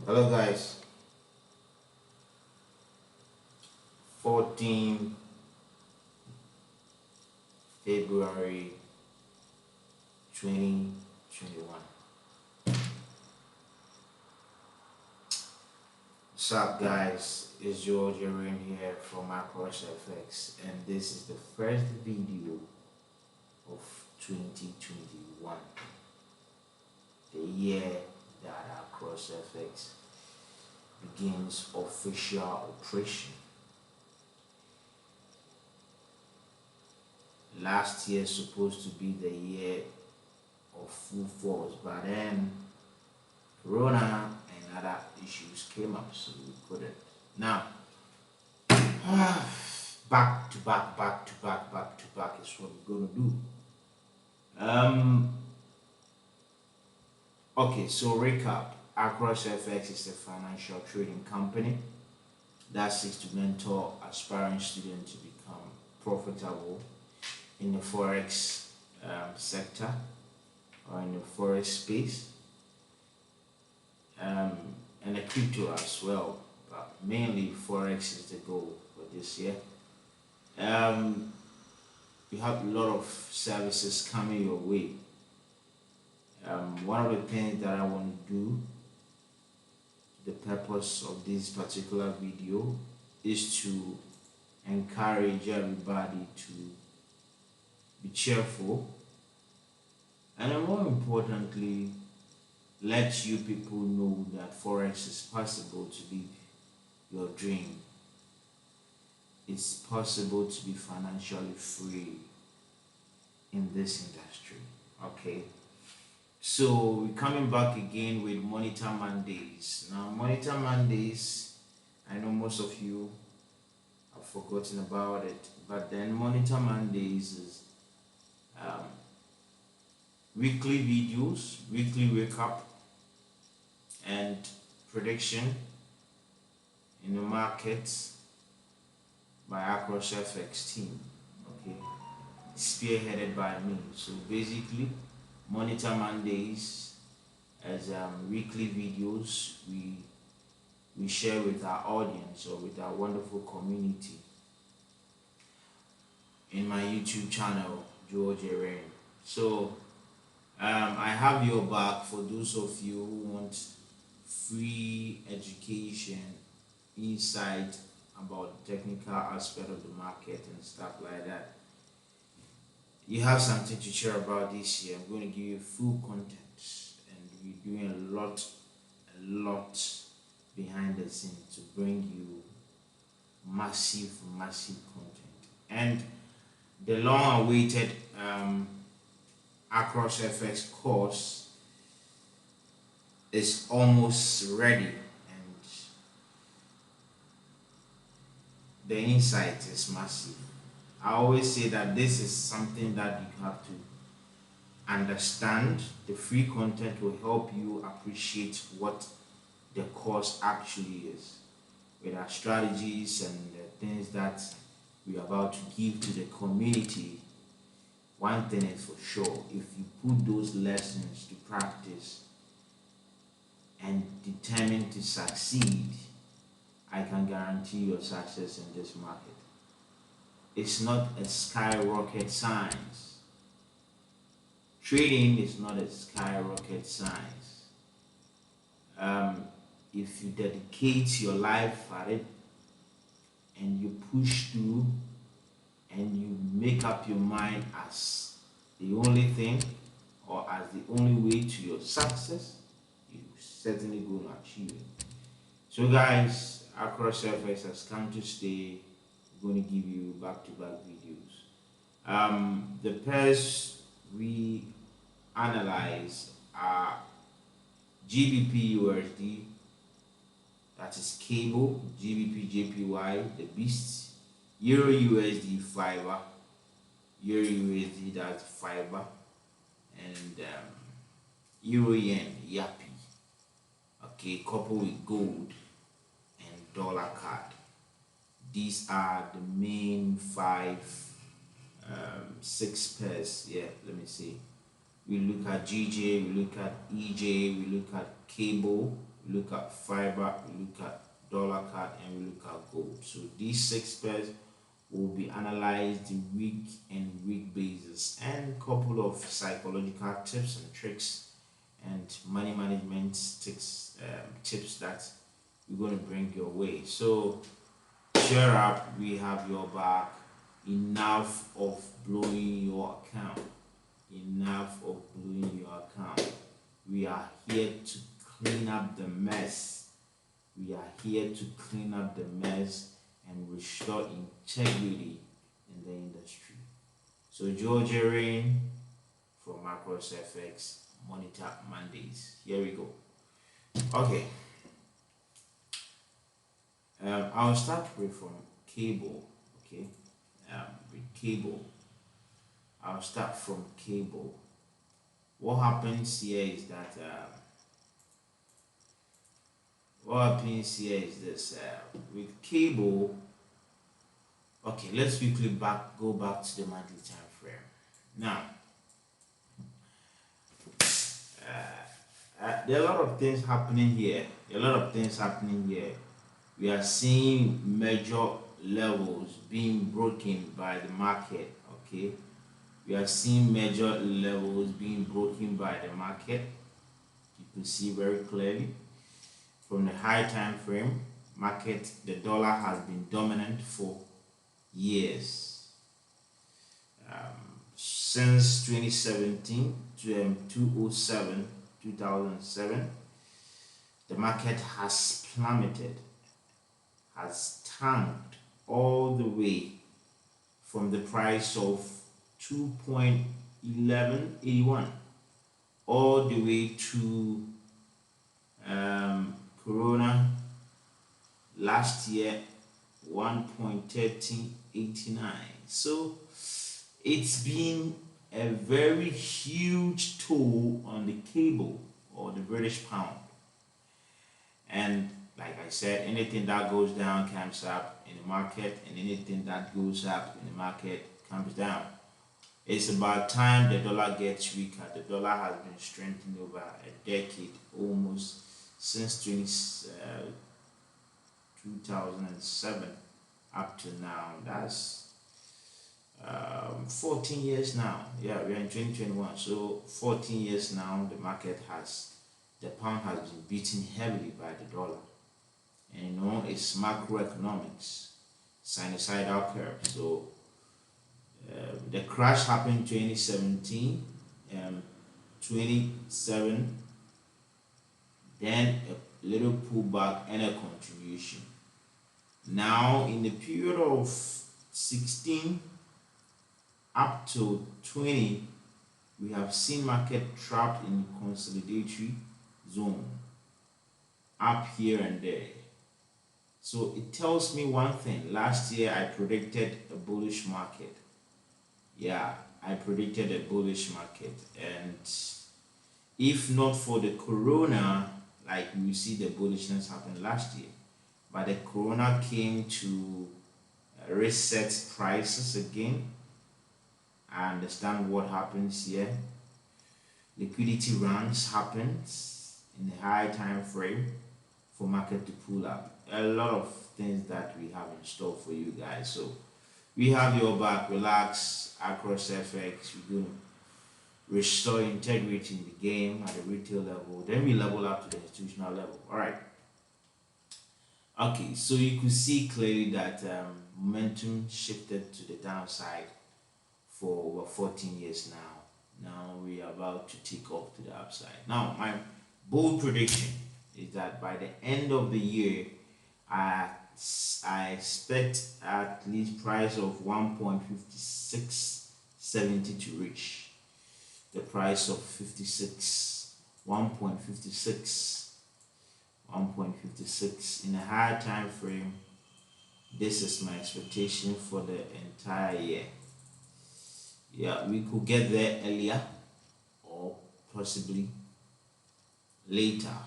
Hello guys, 14 February 2021. What's up guys, it's George here from Akrosfx, and this is the first video of 2021, the year that Akrosfx begins official operation. Last year supposed to be the year of full force, but then Corona and other issues came up, so we couldn't. Now, back to back is what we're gonna do. Okay, so recap. Akrosfx is a financial trading company that seeks to mentor aspiring students to become profitable in the forex sector or in the forex space, and the crypto as well, but mainly forex is the goal for this year. We have a lot of services coming your way. One of the things that I want to do, the purpose of this particular video, is to encourage everybody to be cheerful, and more importantly, let you people know that forex is possible to live your dream. It's possible to be financially free in this industry. Okay, so we're coming back again with Monitor Mondays. Now, Monitor Mondays, I know most of you have forgotten about it, but then Monitor Mondays is weekly videos, weekly wake up and prediction in the markets by Akrosfx team. Okay, spearheaded by me. So basically, Monitor Mondays as weekly videos we share with our audience or with our wonderful community in my YouTube channel, George. So I have your back for those of you who want free education, insight about the technical aspect of the market and stuff like that. You have something to share about this year. I'm going to give you full content, and we're doing a lot behind the scenes to bring you massive content. And the long awaited Akrosfx course is almost ready, and the insight is massive. I always say that this is something that you have to understand. The free content will help you appreciate what the course actually is, with our strategies and the things that we are about to give to the community. One thing is for sure, if you put those lessons to practice and determined to succeed, I can guarantee your success in this market. It's not a skyrocket science. Trading is not a skyrocket science. If you dedicate your life at it and you push through and you make up your mind as the only thing or as the only way to your success, you certainly going to achieve it. So guys, Akrosfx has come to stay. We're going to give you back-to-back videos. The pairs we analyze are GBPUSD, that is cable, GBPJPY, the beast, Euro USD fiber, Euro USD, that's fiber, and Euro Yen Yappy. Okay, coupled with gold and dollar card. These are the main 6 pairs. Yeah, let me see. We look at GJ, we look at EJ, we look at cable, we look at fiber, we look at dollar card, and we look at gold. So these 6 pairs will be analyzed the week and week basis, and a couple of psychological tips and tricks and money management tips that we're going to bring your way. So cheer up, we have your back. Enough of blowing your account. Enough of blowing your account. We are here to clean up the mess. We are here to clean up the mess and restore integrity in the industry. So George Rain from Akrosfx, Monitor Mondays. Here we go. Okay. I'll start from cable. Okay. With cable, I'll start from cable. What happens here is that this with cable. Okay, let's quickly go back to the monthly time frame. Now, there are a lot of things happening here. We are seeing major levels being broken by the market. Okay, we are seeing major levels being broken by the market. You can see very clearly from the high time frame market, the dollar has been dominant for years, since 2017 to 2007. The market has plummeted, has tanked all the way from the price of 2.1181 all the way to Corona last year 1.1389. So it's been a very huge toll on the cable or the British pound. And like I said, anything that goes down comes up in the market, and anything that goes up in the market comes down. It's about time the dollar gets weaker. The dollar has been strengthened over a decade, almost since 2007 up to now. That's 14 years now. Yeah, we're in 2021, so 14 years now. The pound has been beaten heavily by the dollar. And you know, it's macroeconomics, sinusoidal curve. So the crash happened in 2017, 27, then a little pullback and a continuation. Now in the period of 16 up to 20, we have seen market trapped in consolidatory zone, up here and there. So it tells me one thing. Last year I predicted a bullish market. Yeah, I predicted a bullish market, and if not for the corona, like we see the bullishness happen last year, but the corona came to reset prices again. I understand what happens here. Liquidity runs happens in a high time frame for market to pull up. A lot of things that we have in store for you guys. So we have your back. Relax. Akrosfx. We're going to restore integrity in the game at the retail level. Then we level up to the institutional level. All right. Okay. So you could see clearly that momentum shifted to the downside for over 14 years now. Now we are about to take off to the upside. Now my bold prediction is that by the end of the year, I expect at least price of 1.5670 to reach the price of 1.56 in a higher time frame. This is my expectation for the entire year. Yeah, we could get there earlier or possibly later,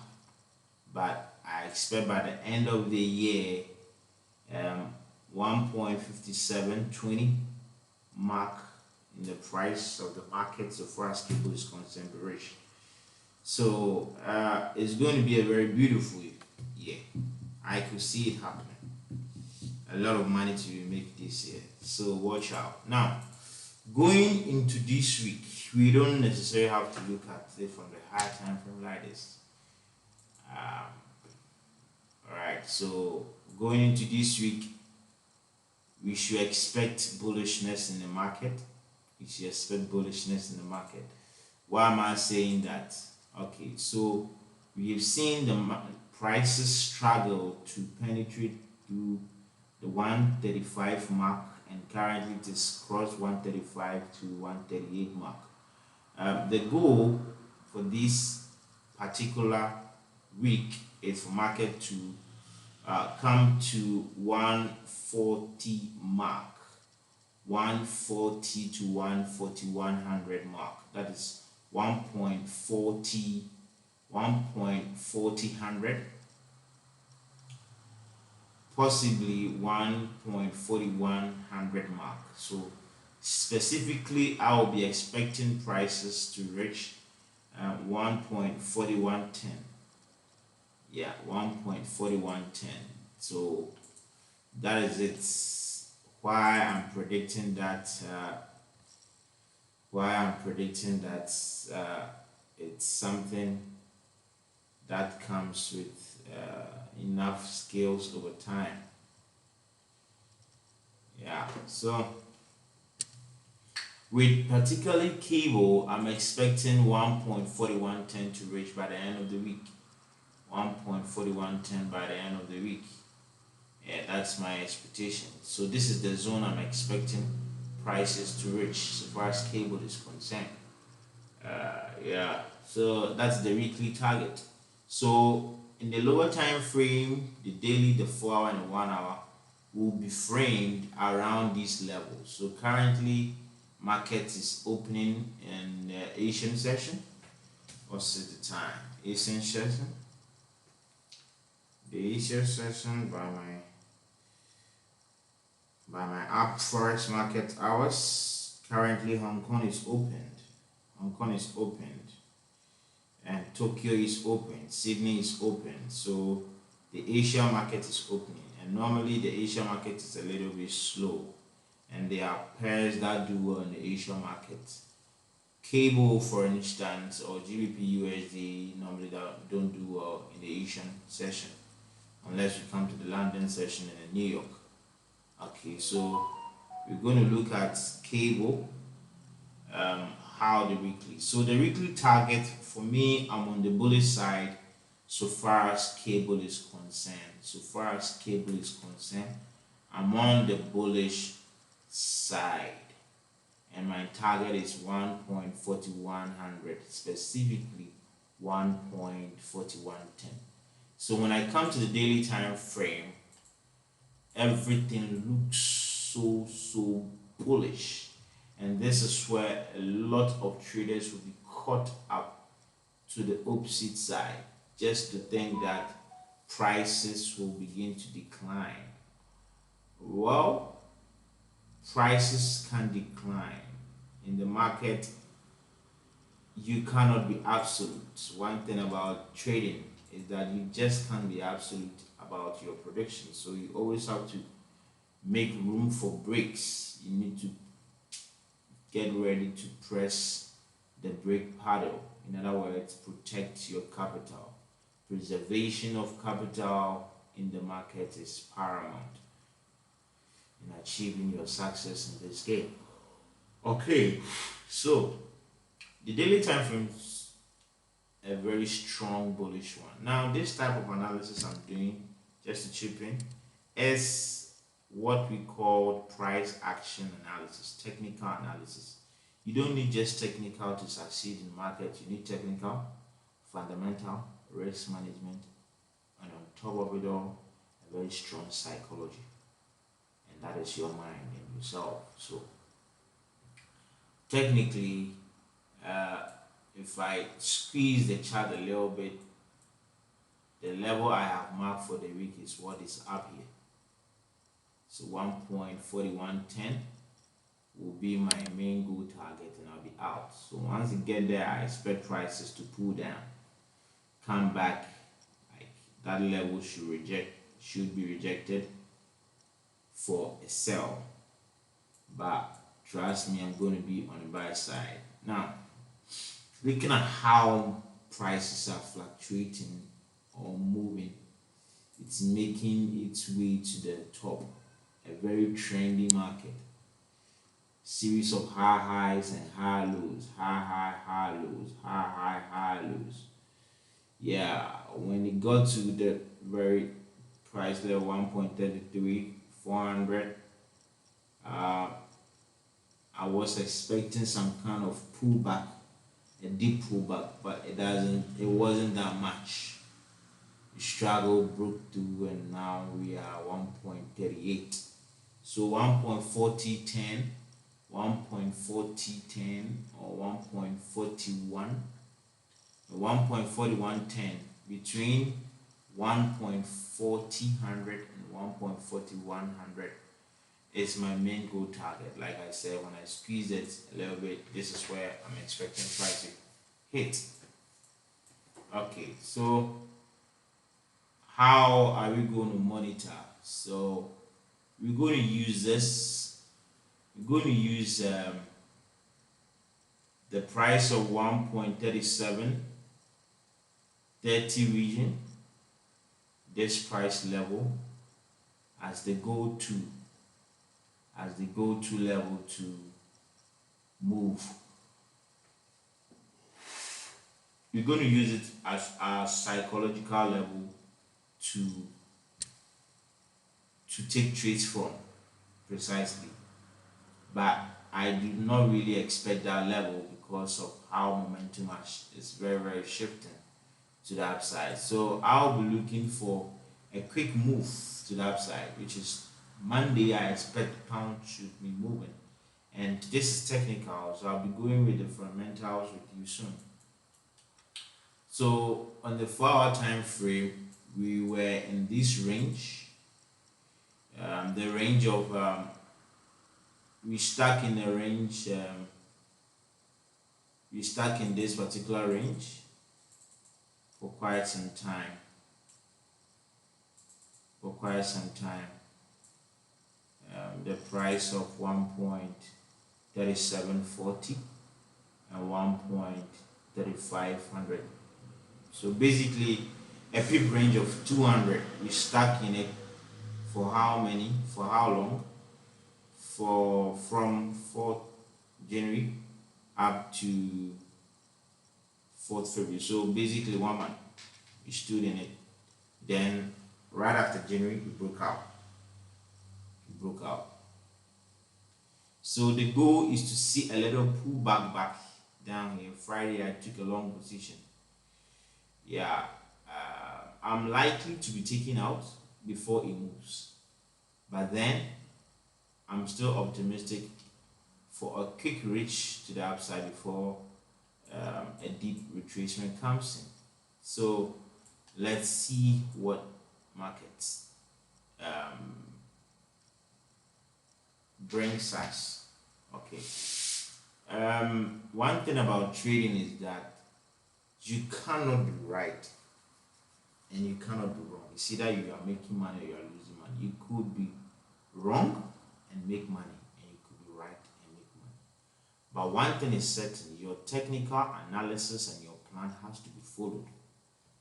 but I expect by the end of the year 1.5720 mark in the price of the market so far as cable is concerned. So it's going to be a very beautiful year. I could see it happening. A lot of money to make this year. So watch out. Now, going into this week, we don't necessarily have to look at it from the high time frame like this. Alright, so going into this week, we should expect bullishness in the market. We should expect bullishness in the market. Why am I saying that? Okay, so we have seen the prices struggle to penetrate through the 135 mark, and currently it is crossed 135 to 138 mark. The goal for this particular week is for market to come to 140 mark, 140 to 140, 100 mark. That is 1.40, 1.40, possibly 1.4100 mark. So specifically, I will be expecting prices to reach 1.4110. Yeah, 1.4110. So that is it. Why I'm predicting that. It's something that comes with enough skills over time. Yeah, so with particularly cable, I'm expecting 1.4110 to reach by the end of the week. 1.4110 by the end of the week. Yeah, that's my expectation. So this is the zone I'm expecting prices to reach so far as cable is concerned. Yeah, so that's the weekly target. So in the lower time frame, the daily, the 4 hour and the 1 hour will be framed around these levels. So currently market is opening in the Asian session. What's the time? Asian session. The Asian session by my Akrosfx market hours. Currently Hong Kong is opened. Hong Kong is opened, and Tokyo is open, Sydney is open. So the Asia market is opening, and normally the Asia market is a little bit slow, and there are pairs that do well in the Asia market. Cable, for instance, or GBPUSD normally don't do well in the Asian session unless you come to the London session and the New York. Okay, so we're going to look at cable, how the weekly. So the weekly target for me, I'm on the bullish side so far as cable is concerned. So far as cable is concerned, I'm on the bullish side, and my target is 1.4100, specifically 1.4110. So when I come to the daily time frame, everything looks so bullish, and this is where a lot of traders will be caught up to the opposite side just to think that prices will begin to decline. Well, prices can decline in the market. You cannot be absolute. One thing about trading is that you just can't be absolute about your predictions. So you always have to make room for breaks. You need to get ready to press the brake pedal. In other words, protect your capital. Preservation of capital in the market is paramount in achieving your success in this game. Okay, so the daily time frame is a very strong bullish one. Now, this type of analysis I'm doing, just to chip in, is what we call price action analysis, technical analysis. You don't need just technical to succeed in market. You need technical, fundamental, risk management, and on top of it all, a very strong psychology. And that is your mind and yourself. So technically, if I squeeze the chart a little bit, the level I have marked for the week is what is up here. So 1.4110 will be my main goal target, and I'll be out. So once you get there, I expect prices to pull down. come back, like that level should be rejected for a sell. But trust me, I'm going to be on the buy side. Now, looking at how prices are fluctuating or moving, it's making its way to the top. A very trendy market. Series of high highs and high lows, high lows, high lows. Yeah, when it got to the very price level 1.33, 400, I was expecting some kind of pullback, a deep pullback, but it wasn't that much. The struggle broke through and now we are 1.38. So 1.4010, 1.4010 or 1.41, 1.4110, between 1.4000 and 1.4100 is my main goal target. Like I said, when I squeeze it a little bit, this is where I'm expecting price to hit. Okay, so how are we going to monitor? So we're going to use this. We're going to use the price of 1.3730 region, this price level, as the go-to level to move. We're going to use it as our psychological level to take trades from, precisely. But I do not really expect that level because of how momentum is very shifting to the upside. So I'll be looking for a quick move to the upside, which is Monday. I expect pound should be moving, and this is technical, so I'll be going with the fundamentals with you soon. So on the 4-hour time frame, we were in this range, the range of we stuck in the range, we stuck in this particular range for quite some time. The price of 1.3740 and 1.3500. So basically a pip range of 200. We stuck in it for how many? For how long? From 4th January up to 4th February. So basically 1 month we stood in it. Then right after January we broke out. So the goal is to see a little pullback back down here. Friday I took a long position. Yeah, I'm likely to be taken out before it moves, but then I'm still optimistic for a quick reach to the upside before a deep retracement comes in. So let's see what markets brings us. Okay. One thing about trading is that you cannot be right and you cannot be wrong. It's either you are making money or you are losing money. You could be wrong and make money, and you could be right and make money. But one thing is certain: your technical analysis and your plan has to be followed.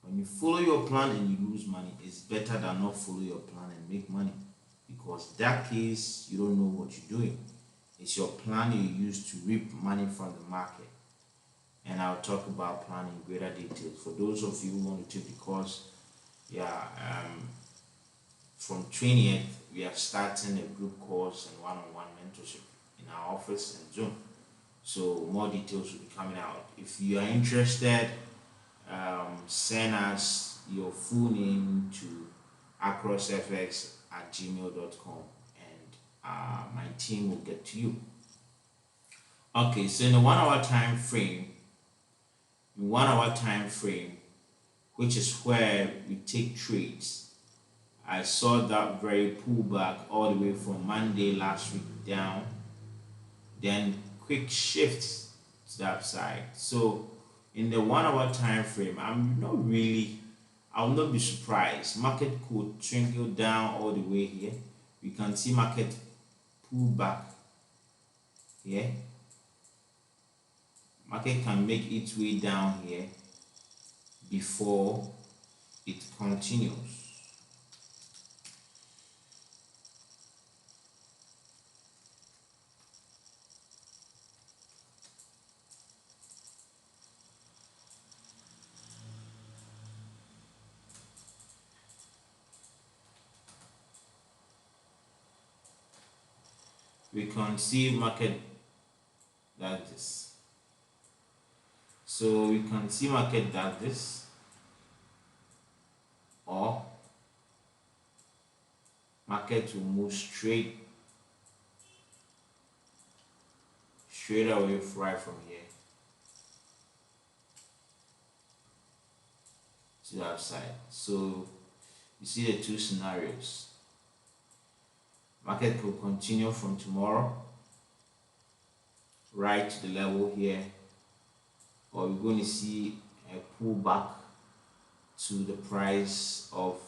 When you follow your plan and you lose money, it's better than not follow your plan and make money, because in that case you don't know what you're doing. It's your plan you use to reap money from the market. And I'll talk about planning in greater detail for those of you who want to take the course. From 20th we are starting a group course and one-on-one mentorship in our office and Zoom. So more details will be coming out. If you are interested, send us your full name to Akrosfx@gmail.com and my team will get to you. Okay, so in the 1-hour time frame, which is where we take trades, I saw that very pullback all the way from Monday last week down, then quick shift to the upside. So in the 1 hour time frame, I will not be surprised. Market could trickle down all the way here. We can see market pull back here. Market can make its way down here before it continues. We can see market like this. So we can see market like this, or market will move straight away right from here to the upside. So you see the two scenarios. Market could continue from tomorrow right to the level here, or we're going to see a pullback to the price of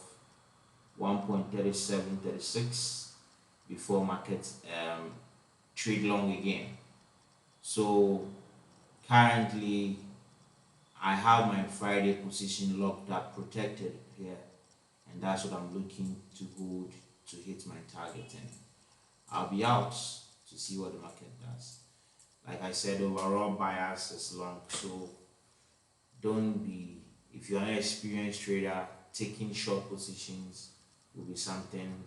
1.3736 before market trade long again. So currently I have my Friday position locked up, protected here, and that's what I'm looking to hold to hit my target, and I'll be out to see what the market does. Like I said, overall bias is long, so don't be, if you're an experienced trader, taking short positions will be something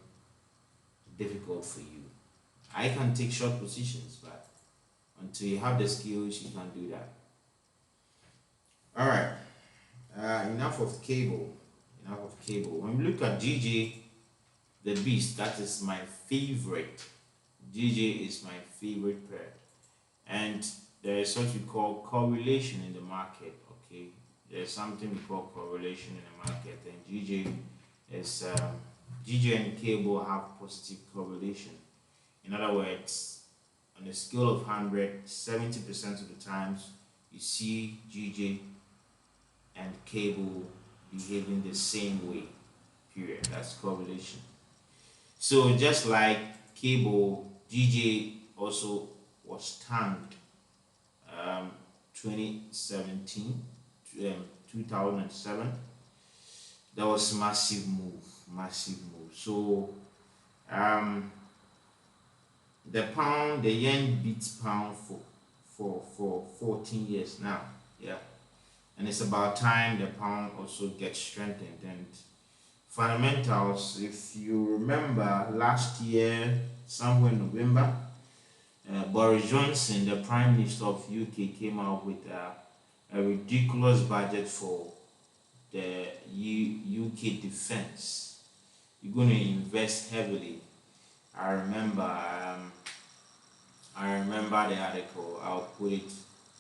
difficult for you. I can take short positions, but until you have the skills, you can't do that. All right, enough of cable. When we look at GJ, the beast, that is my favorite. GJ is my favorite pair, and there is what we call correlation in the market. Okay, there's something we call correlation in the market, and GJ is GJ and cable have positive correlation. In other words, on a scale of 100, 70% of the times you see GJ and cable behaving the same way, period. That's correlation. So just like cable, GJ also was tanked 2017, 2007. That was massive move. So the yen beats pound for 14 years now. Yeah, and it's about time the pound also gets strengthened. And fundamentals, if you remember last year, somewhere in November, Boris Johnson, the Prime Minister of UK, came out with a ridiculous budget for the UK defense. You're going to invest heavily. I remember the article. I'll put it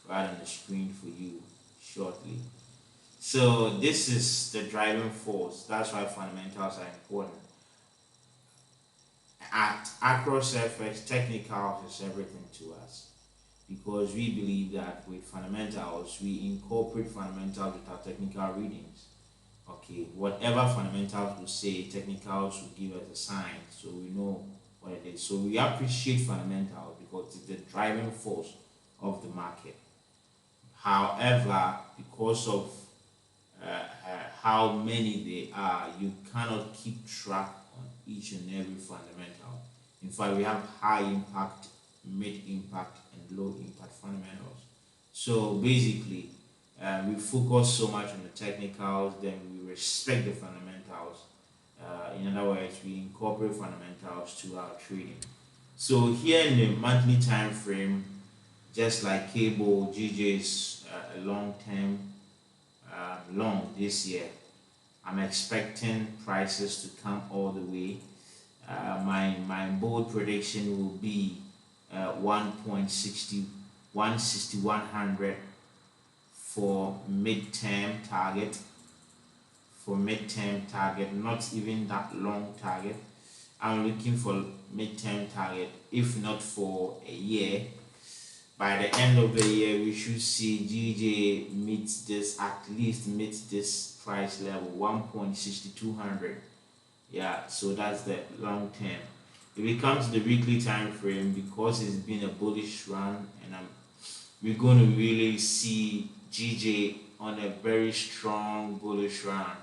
right on the screen for you shortly. So this is the driving force. That's why fundamentals are important. At Akrosfx, technicals is everything to us, because we believe that with fundamentals, we incorporate fundamentals with our technical readings. Okay, whatever fundamentals will say, technicals will give us a sign, so we know what it is. So we appreciate fundamentals because it's the driving force of the market. However, because of how many they are, you cannot keep track on each and every fundamental. In fact, we have high impact, mid impact, and low impact fundamentals. So basically, we focus so much on the technicals, then we respect the fundamentals. In other words, we incorporate fundamentals to our trading. So here in the monthly time frame, just like cable, GJ is a long-term long this year. I'm expecting prices to come all the way. My bold prediction will be 1.6100 for midterm target. Not even that long target. I'm looking for midterm target, if not for a year, by the end of the year we should see GJ at least meet this price level 1.6200. Yeah, so that's the long term. If it comes to the weekly time frame, because it's been a bullish run, and we're going to really see GJ on a very strong bullish run.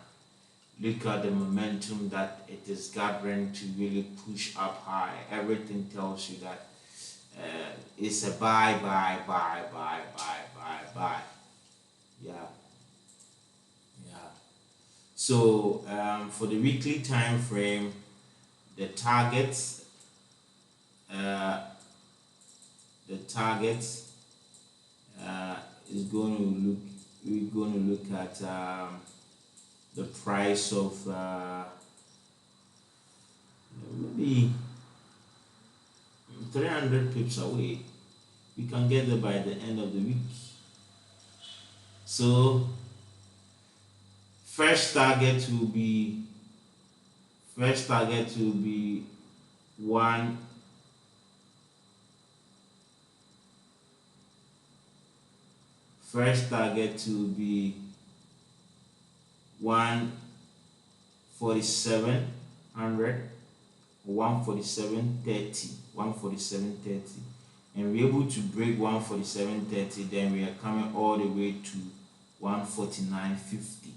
Look at the momentum that it is gathering to really push up high. Everything tells you that it's a buy. Yeah, yeah. So for the weekly time frame, the targets, is going to look. We're going to look at the price of maybe 300 pips away. We can get there by the end of the week. So first target will be one. First target to be 14700, 147.30, and we're able to break 147.30, then we are coming all the way to 149.50.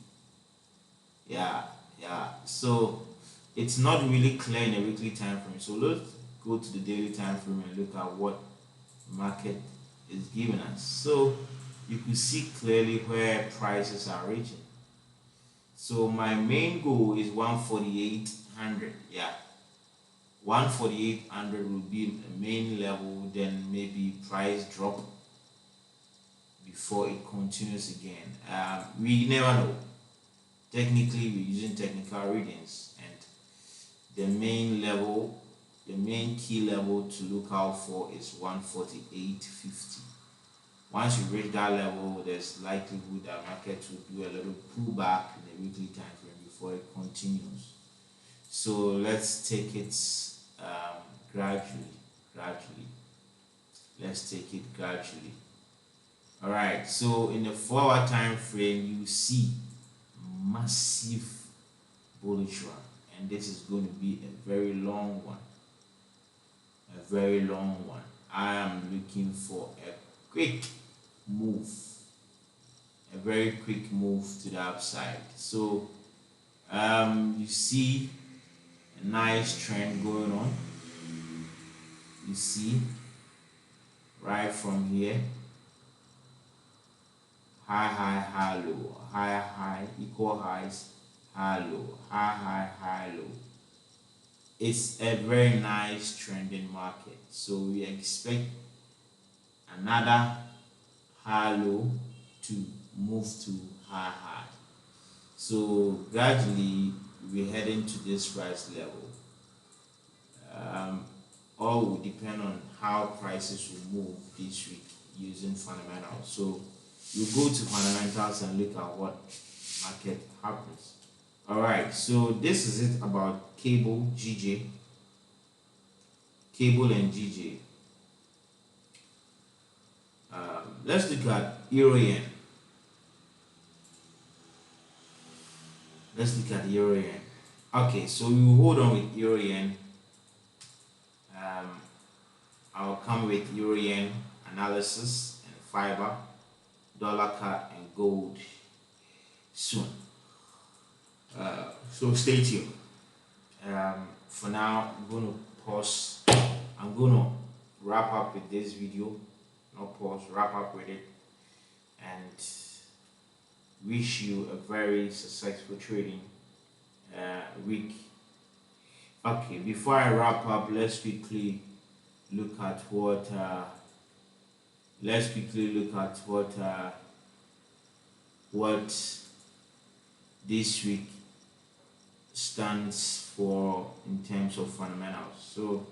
Yeah, so it's not really clear in a weekly time frame. So let's go to the daily time frame and look at what market is giving us. So you can see clearly where prices are reaching. So my main goal is 14800. Yeah, 14800 will be the main level, then maybe price drop before it continues again. We never know. Technically, we're using technical readings, and the main key level to look out for is 148.50. Once you reach that level, there's likelihood that market will do a little pullback in the weekly time frame before it continues. So let's take it gradually. Let's take it gradually. All right. So in the 4-hour time frame, you see massive bullish run, and this is going to be a very long one. I am looking for a very quick move to the upside. So you see a nice trend going on. You see right from here, high, low, high, equal highs, high, low, high, low. It's a very nice trending market, so we expect another high low to move to high. So gradually we're heading to this price level. All will depend on how prices will move this week using fundamentals. So you go to fundamentals and look at what market happens. All right, so this is it about cable and GJ. Let's look at euro yen. Okay, so you hold on with euro yen. I'll come with euro yen analysis and fiber, dollar CAD, and gold soon. So stay tuned. For now, I'm going to pause. I'm going to wrap up with this video. Not pause, wrap up with it, and wish you a very successful trading week. Okay, before I wrap up, let's quickly look at what this week stands for in terms of fundamentals. So